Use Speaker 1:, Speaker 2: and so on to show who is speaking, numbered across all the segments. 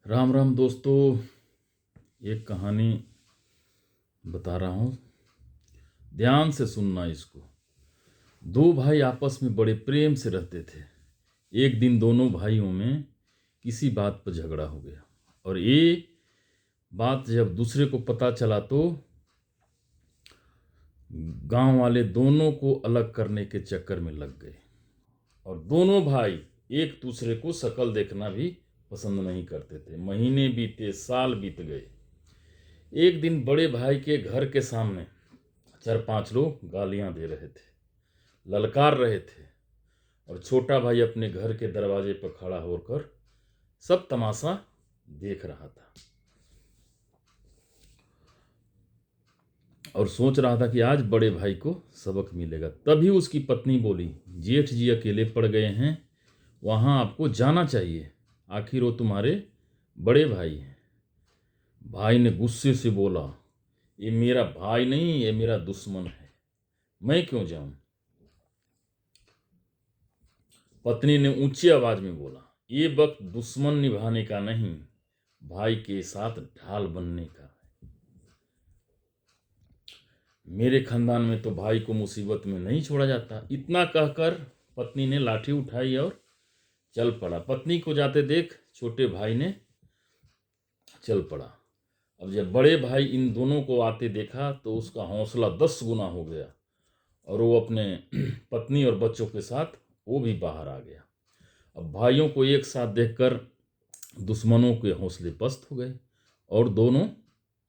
Speaker 1: राम राम दोस्तों। एक कहानी बता रहा हूँ, ध्यान से सुनना इसको। दो भाई आपस में बड़े प्रेम से रहते थे। एक दिन दोनों भाइयों में किसी बात पर झगड़ा हो गया और ये बात जब दूसरे को पता चला तो गांव वाले दोनों को अलग करने के चक्कर में लग गए और दोनों भाई एक दूसरे को शक्ल देखना भी पसंद नहीं करते थे। महीने बीते, साल बीत गए। एक दिन बड़े भाई के घर के सामने 4-5 लोग गालियां दे रहे थे, ललकार रहे थे और छोटा भाई अपने घर के दरवाजे पर खड़ा होकर सब तमाशा देख रहा था और सोच रहा था कि आज बड़े भाई को सबक मिलेगा। तभी उसकी पत्नी बोली, जेठ जी अकेले पड़ गए हैं, वहां आपको जाना चाहिए, आखिर वो तुम्हारे बड़े भाई हैं। भाई ने गुस्से से बोला, ये मेरा भाई नहीं, ये मेरा दुश्मन है, मैं क्यों जाऊं। पत्नी ने ऊंची आवाज में बोला, ये वक्त दुश्मन निभाने का नहीं, भाई के साथ ढाल बनने का है। मेरे खानदान में तो भाई को मुसीबत में नहीं छोड़ा जाता। इतना कहकर पत्नी ने लाठी उठाई और चल पड़ा। पत्नी को जाते देख छोटे भाई ने चल पड़ा। अब जब बड़े भाई इन दोनों को आते देखा तो उसका हौसला 10 गुना हो गया और वो अपने पत्नी और बच्चों के साथ वो भी बाहर आ गया। अब भाइयों को एक साथ देखकर दुश्मनों के हौसले पस्त हो गए और दोनों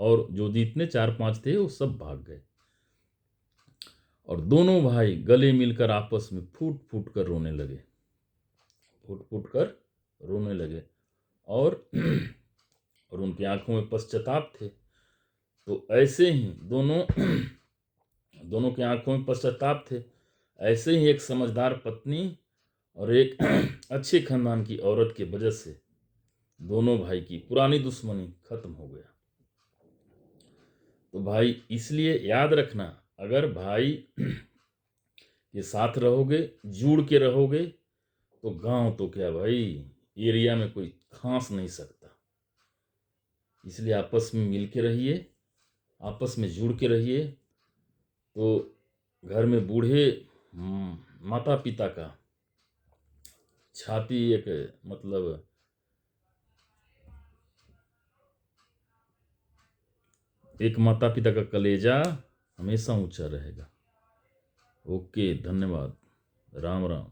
Speaker 1: और जो जितने 4-5 थे वो सब भाग गए और दोनों भाई गले मिलकर आपस में फूट फूट कर रोने लगे, फूट फूट कर रोने लगे और और उनकी आंखों में पश्चाताप थे। तो ऐसे ही दोनों दोनों की आंखों में पश्चाताप थे। ऐसे ही एक समझदार पत्नी और एक अच्छे खानदान की औरत की वजह से दोनों भाई की पुरानी दुश्मनी खत्म हो गया। तो भाई इसलिए याद रखना, अगर भाई के साथ रहोगे, जुड़ के रहोगे, तो गांव तो क्या भाई, एरिया में कोई खांस नहीं सकता। इसलिए आपस में मिल के रहिए, आपस में जुड़ के रहिए। तो घर में बूढ़े माता पिता का छाती एक मतलब एक माता पिता का कलेजा हमेशा ऊंचा रहेगा। ओके, धन्यवाद। राम राम।